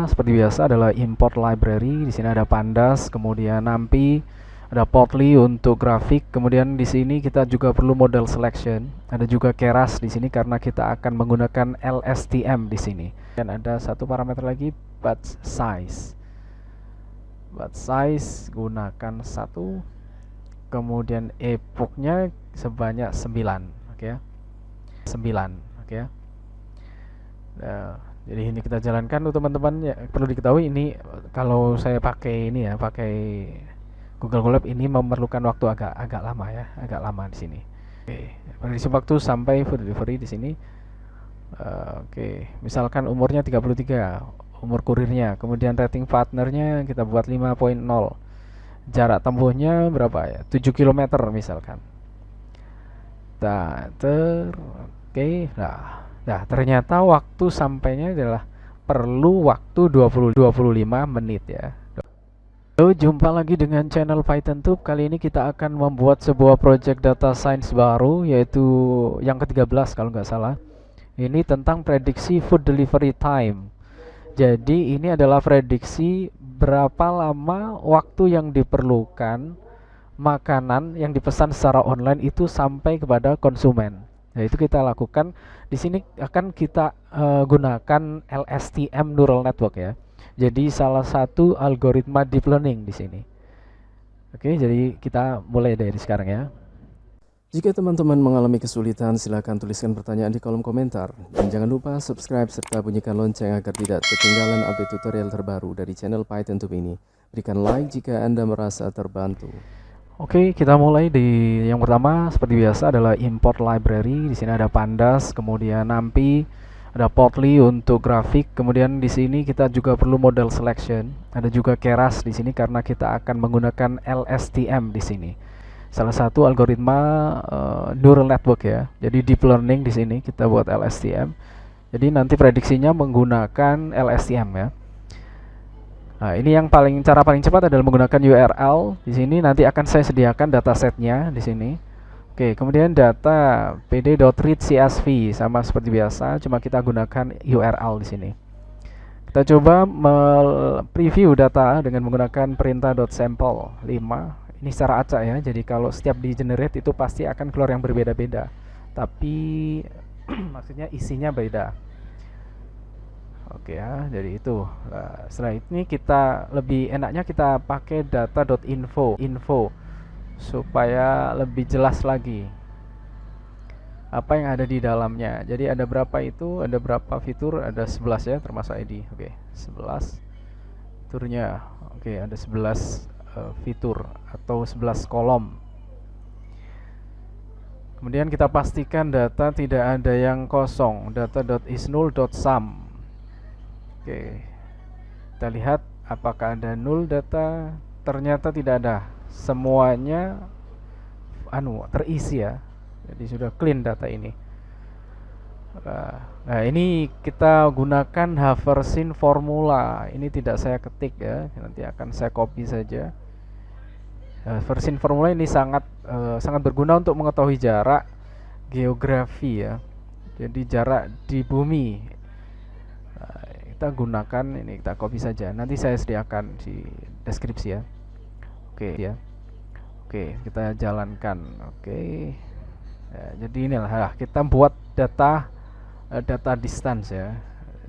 pertama seperti biasa adalah import library. Di sini ada pandas, kemudian NumPy, ada Plotly untuk grafik. Kemudian di sini kita juga perlu model selection. Ada juga Keras di sini karena kita akan menggunakan LSTM di sini. Dan ada satu parameter lagi, batch size. Batch size gunakan 1. Kemudian epochnya sebanyak 9, oke ya. 9, oke ya. Nah, jadi ini kita jalankan tuh teman-teman ya. Perlu diketahui ini kalau saya pakai ini ya, pakai Google Colab ini memerlukan waktu agak lama ya, agak lama di sini. Oke, prediksi waktu sampai food delivery di sini. Oke, misalkan umurnya 33, umur kurirnya, kemudian rating partnernya kita buat 5.0. Jarak tempuhnya berapa ya? 7 km misalkan. Oke, nah ternyata waktu sampainya adalah perlu waktu 25 menit ya. Halo, jumpa lagi dengan channel PythonTube. Kali ini kita akan membuat sebuah project data science baru, yaitu yang ke-13 kalau nggak salah. Ini tentang prediksi food delivery time. Jadi ini adalah prediksi berapa lama waktu yang diperlukan makanan yang dipesan secara online itu sampai kepada konsumen. Nah, itu kita lakukan di sini akan kita gunakan LSTM neural network ya. Jadi salah satu algoritma deep learning di sini. Oke, jadi kita mulai dari sekarang ya. Jika teman-teman mengalami kesulitan, silakan tuliskan pertanyaan di kolom komentar. Dan jangan lupa subscribe serta bunyikan lonceng agar tidak ketinggalan update tutorial terbaru dari channel PythonTube ini. Berikan like jika Anda merasa terbantu. Oke, kita mulai di yang pertama seperti biasa adalah import library. Di sini ada pandas, kemudian NumPy, ada Plotly untuk grafik. Kemudian di sini kita juga perlu model selection. Ada juga Keras di sini karena kita akan menggunakan LSTM di sini. Salah satu algoritma neural network ya. Jadi deep learning di sini kita buat LSTM. Jadi nanti prediksinya menggunakan LSTM ya. Nah, ini yang cara paling cepat adalah menggunakan URL. Di sini nanti akan saya sediakan datasetnya di sini. Oke, kemudian data pd.read CSV sama seperti biasa, cuma kita gunakan URL di sini. Kita coba preview data dengan menggunakan perintah.sample 5. Ini secara acak ya. Jadi kalau setiap di generate itu pasti akan keluar yang berbeda-beda. Tapi maksudnya isinya beda. Oke ya, jadi itu. Nah, setelah ini kita lebih enaknya kita pakai data.info supaya lebih jelas lagi apa yang ada di dalamnya. Jadi ada berapa itu? Ada berapa fitur? Ada 11 ya, termasuk ID. Oke, 11 fiturnya. Oke, ada 11 fitur atau 11 kolom. Kemudian kita pastikan data tidak ada yang kosong. Data.isNull.sum. Oke, kita lihat apakah ada null data. Ternyata tidak ada, semuanya terisi ya. Jadi sudah clean data ini. Nah, ini kita gunakan Haversine formula. Ini tidak saya ketik ya, nanti akan saya copy saja. Haversine formula ini sangat berguna untuk mengetahui jarak geografi ya. Jadi jarak di bumi. Kita gunakan ini, kita copy saja. Nanti saya sediakan di deskripsi ya. Oke ya. Oke, kita jalankan. Oke. Ya, jadi inilah kita buat data distance ya.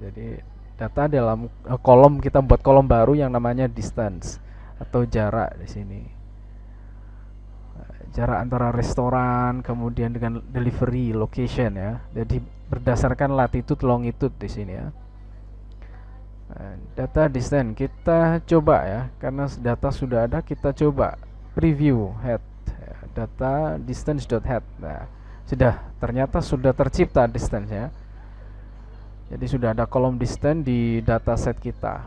Jadi data dalam kolom, kita buat kolom baru yang namanya distance atau jarak di sini. Jarak antara restoran kemudian dengan delivery location ya. Jadi berdasarkan latitude longitude di sini ya. Data distance kita coba ya, karena data sudah ada, kita coba preview head data distance.head. Nah, ternyata sudah tercipta distance ya. Jadi sudah ada kolom distance di dataset kita.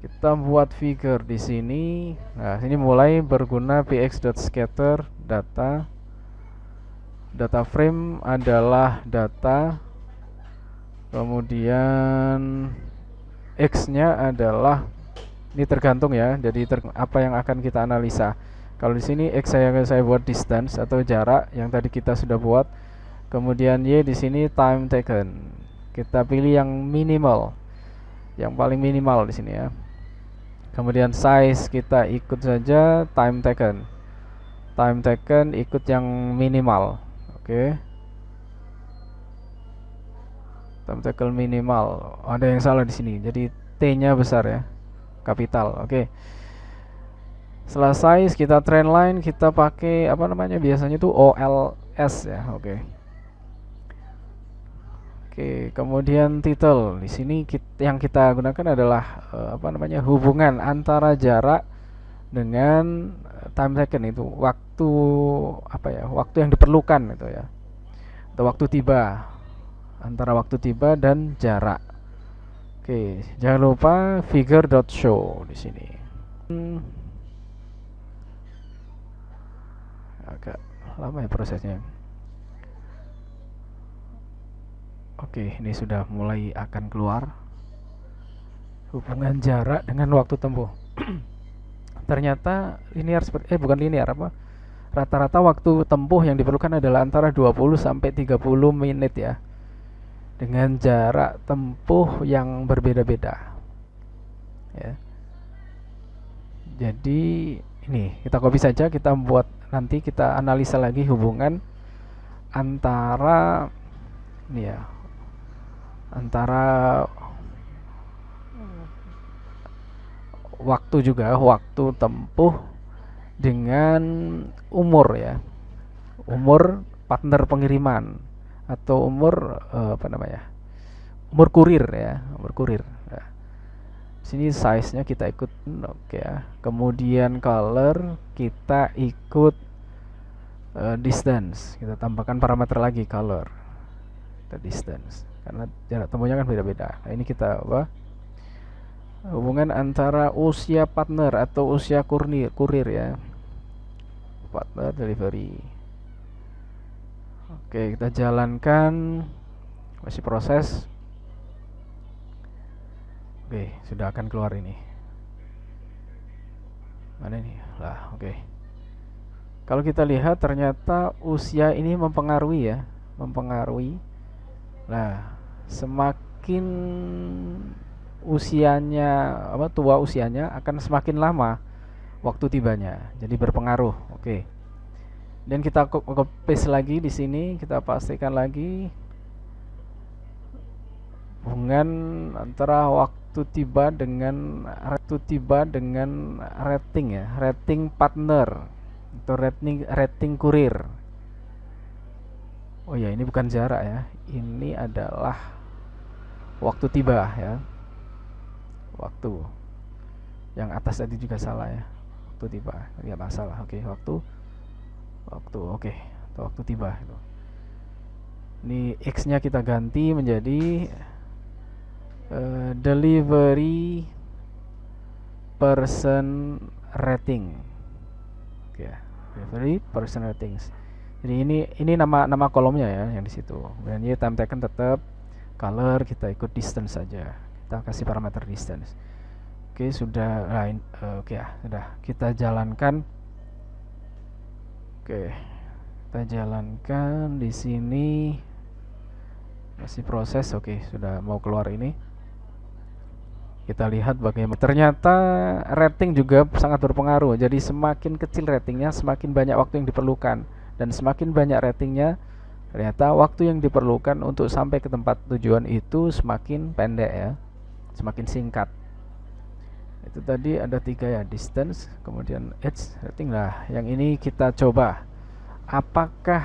Kita buat figure di sini. Nah, ini mulai berguna px.scatter data. Data frame adalah data. Kemudian X-nya adalah ini tergantung ya. Jadi apa yang akan kita analisa. Kalau di sini X saya buat distance atau jarak yang tadi kita sudah buat. Kemudian Y di sini time taken. Kita pilih yang minimal. yang paling minimal di sini ya. Kemudian size kita ikut saja time taken. Time taken ikut yang minimal. Oke. Time taken minimal. Ada yang salah di sini. Jadi T-nya besar ya. Kapital. Oke. Setelah size kita trendline kita pakai apa namanya? Biasanya tuh OLS ya. Oke. Oke, kemudian title di sini yang kita gunakan adalah apa namanya, hubungan antara jarak dengan time taken, itu waktu apa ya, waktu yang diperlukan itu ya, atau waktu tiba, antara waktu tiba dan jarak. Oke, jangan lupa figure.show di sini. Agak lama ya prosesnya. Oke, ini sudah mulai akan keluar hubungan jarak dengan waktu tempuh. Ternyata linear seperti bukan linear apa? Rata-rata waktu tempuh yang diperlukan adalah antara 20 sampai 30 menit ya. Dengan jarak tempuh yang berbeda-beda. Ya. Jadi ini kita copy saja, kita buat nanti kita analisa lagi hubungan antara ini ya, antara waktu juga, waktu tempuh dengan umur ya, umur partner pengiriman atau umur apa namanya, umur kurir ya, umur kurir. Nah, sini size nya kita ikut oke ya. Kemudian color kita ikut distance, kita tambahkan parameter lagi color, kita distance karena jarak tempuhnya kan beda-beda. Nah, ini kita apa, hubungan antara usia partner atau usia kurir ya, partner delivery. Oke, kita jalankan, masih proses. Oke, sudah akan keluar ini. Mana ini lah? Oke, kalau kita lihat ternyata usia ini mempengaruhi ya, mempengaruhi. Nah, semakin usianya apa, tua usianya akan semakin lama waktu tibanya, jadi berpengaruh. Oke. Dan kita paste lagi di sini, kita pastikan lagi hubungan antara waktu tiba dengan rating ya, rating partner atau rating kurir. Oh ya, ini bukan jarak ya, ini adalah waktu tiba ya. Waktu yang atas tadi juga salah ya, waktu tiba ya, masalah. Oke, waktu oke, atau waktu tiba itu. Ini X nya kita ganti menjadi delivery person rating. Oke, delivery person ratings. Jadi ini nama kolomnya ya yang di situ. Dan ini time taken tetap, color kita ikut distance saja. Kita kasih parameter distance. Oke, sudah. Nah, oke ya, sudah kita jalankan. Oke, kita jalankan di sini. Masih proses. Oke, sudah mau keluar ini. Kita lihat bagaimana. Ternyata rating juga sangat berpengaruh. Jadi semakin kecil ratingnya, semakin banyak waktu yang diperlukan. Dan semakin banyak ratingnya, ternyata waktu yang diperlukan untuk sampai ke tempat tujuan itu semakin pendek ya, semakin singkat. Itu tadi ada 3 ya, distance, kemudian edge, rating. Lah, yang ini kita coba apakah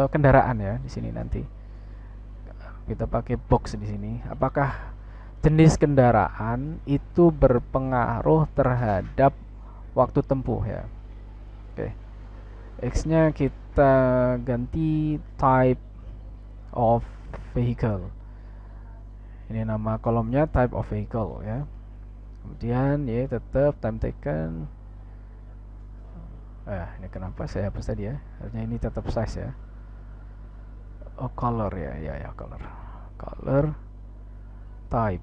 kendaraan ya di sini nanti. Kita pakai box di sini. Apakah jenis kendaraan itu berpengaruh terhadap waktu tempuh ya. Oke. X-nya kita ganti type of vehicle. Ini nama kolomnya type of vehicle ya. Kemudian ya tetap time taken. Ini kenapa saya hapus tadi ya? Harusnya ini tetap size ya. Oh, color ya, color. Color type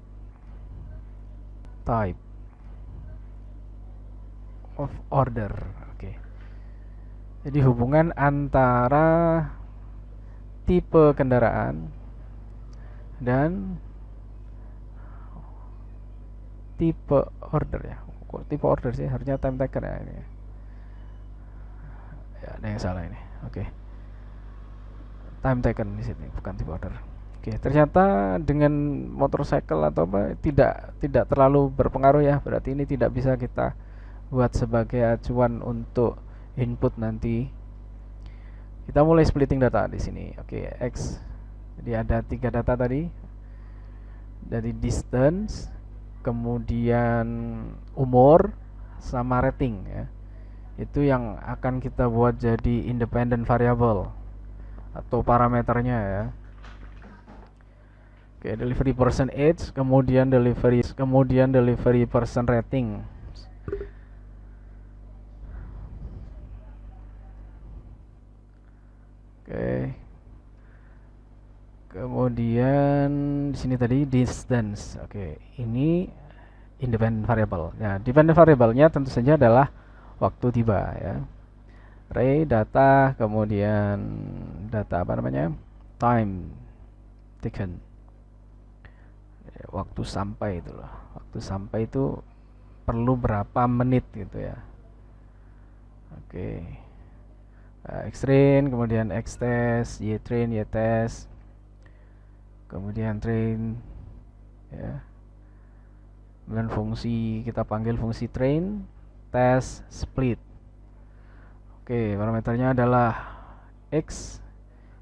of order. Oke. Jadi hubungan antara tipe kendaraan dan tipe order ya. Kok tipe order sih, harusnya time taker ya ini ya, ada yang salah ini. Oke, time taken di sini, bukan tipe order. Oke, ternyata dengan motorcycle atau apa tidak terlalu berpengaruh ya. Berarti ini tidak bisa kita buat sebagai acuan untuk input nanti. Kita mulai splitting data di sini. Oke, X. Jadi ada 3 data tadi. Dari distance, kemudian umur, sama rating ya. Itu yang akan kita buat jadi independent variable atau parameternya ya. Oke, delivery person age, kemudian delivery person rating. Oke. Kemudian di sini tadi distance. Oke, ini independent variable. Ya, dependent variable-nya tentu saja adalah waktu tiba ya. Ray data, kemudian data apa namanya? Time taken. Ya, waktu sampai itu loh. Waktu sampai itu perlu berapa menit gitu ya. Oke. X-train, kemudian X-test, Y-train, Y-test, kemudian train ya. Kemudian fungsi, kita panggil fungsi train, test, split. Oke, parameternya adalah X,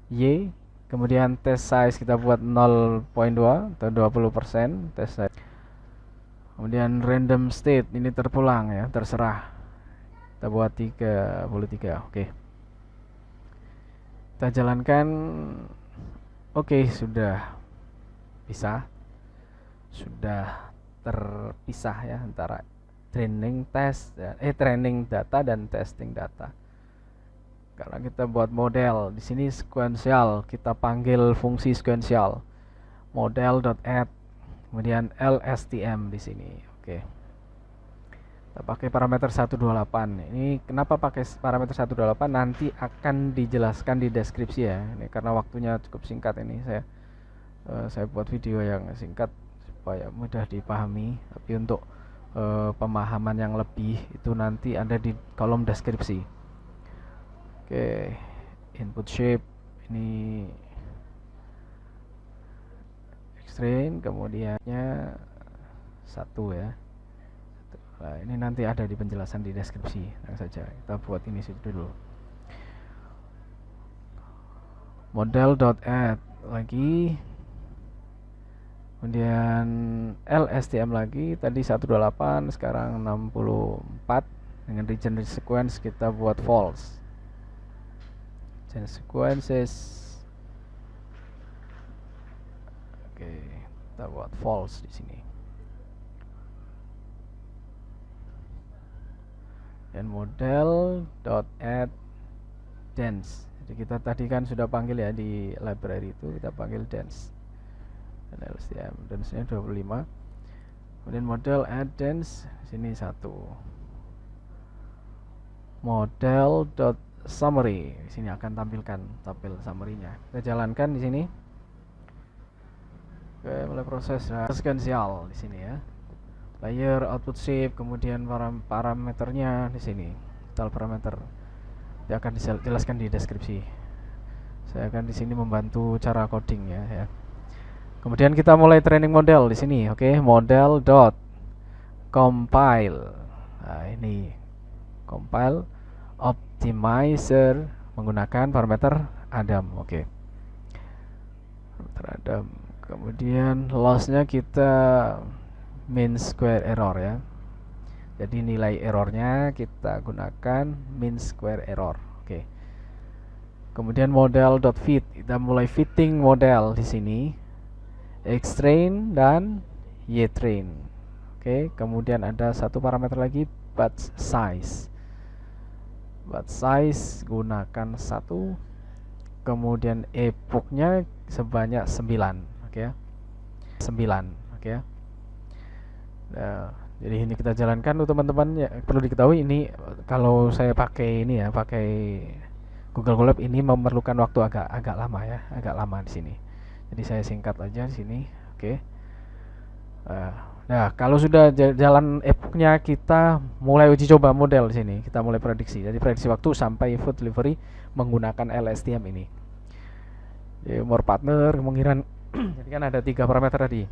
Y, kemudian test size kita buat 0.2 atau 20% test size. Kemudian random state ini terpulang ya, terserah. Kita buat 33. Oke. Kita jalankan. Oke, sudah bisa. Sudah terpisah ya antara training data dan testing data. Karena kita buat model di sini sequential, kita panggil fungsi sequential model.add, kemudian lstm di sini. Oke. Kita pakai parameter 128. Ini kenapa pakai parameter 128 nanti akan dijelaskan di deskripsi ya. Ini karena waktunya cukup singkat ini saya buat video yang singkat supaya mudah dipahami. Tapi untuk pemahaman yang lebih itu nanti ada di kolom deskripsi. Oke, input shape ini X-train, kemudiannya 1 ya. Nah, ini nanti ada di penjelasan di deskripsi. Nah, saja kita buat ini dulu. Model.add lagi, kemudian lstm lagi, tadi 128 sekarang 64. Dengan region sequence kita buat false. Region sequences. Oke, kita buat false di sini. Dan model.add dance. Jadi kita tadi kan sudah panggil ya di library itu, kita panggil dance. Dan LCM dance-nya 25. Kemudian model add dance sini 1. Model.summary di sini akan tampil summary-nya. Kita jalankan di sini. Oke, mulai proses sequential di sini ya. Layer, output shape, kemudian parameternya di sini. Total parameter. Dia akan dijelaskan di deskripsi. Saya akan di sini membantu cara coding ya. Kemudian kita mulai training model di sini. Oke, model.compile. Nah, ini compile optimizer menggunakan parameter Adam. Oke. Parameter Adam. Kemudian loss-nya kita mean square error ya. Jadi nilai errornya kita gunakan mean square error. Oke. Kemudian model.fit, kita mulai fitting model di sini. X-train dan Y-train. Oke, kemudian ada satu parameter lagi, batch size. Batch size gunakan 1. Kemudian epochnya sebanyak 9, oke ya. 9, oke ya. Nah, jadi ini kita jalankan tuh teman-teman ya. Perlu diketahui ini kalau saya pakai ini ya, pakai Google Colab ini memerlukan waktu agak lama ya, agak lama di sini. Jadi saya singkat aja di sini, oke. Nah, kalau sudah jalan epoknya, kita mulai uji coba model di sini. Kita mulai prediksi. Jadi prediksi waktu sampai food delivery menggunakan LSTM ini. Jadi, more partner kemungkinan. Jadi kan ada 3 parameter tadi.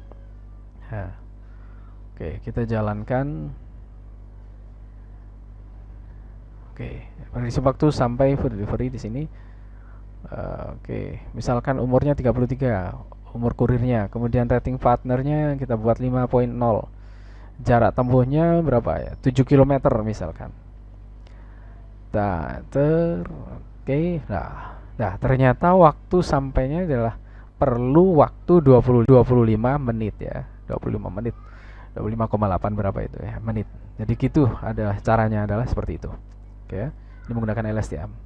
Nah, oke, kita jalankan. Oke, prediksi waktu sampai food delivery di sini. Oke, misalkan umurnya 33, umur kurirnya. Kemudian rating partnernya kita buat 5.0. Jarak tempuhnya berapa ya? 7 kilometer misalkan. Nah, oke. Nah, ternyata waktu sampainya adalah perlu waktu 25 menit ya. 25 menit. 25,8 berapa itu ya, menit. Jadi gitu adalah caranya adalah seperti itu. Oke. Ini menggunakan LSTM.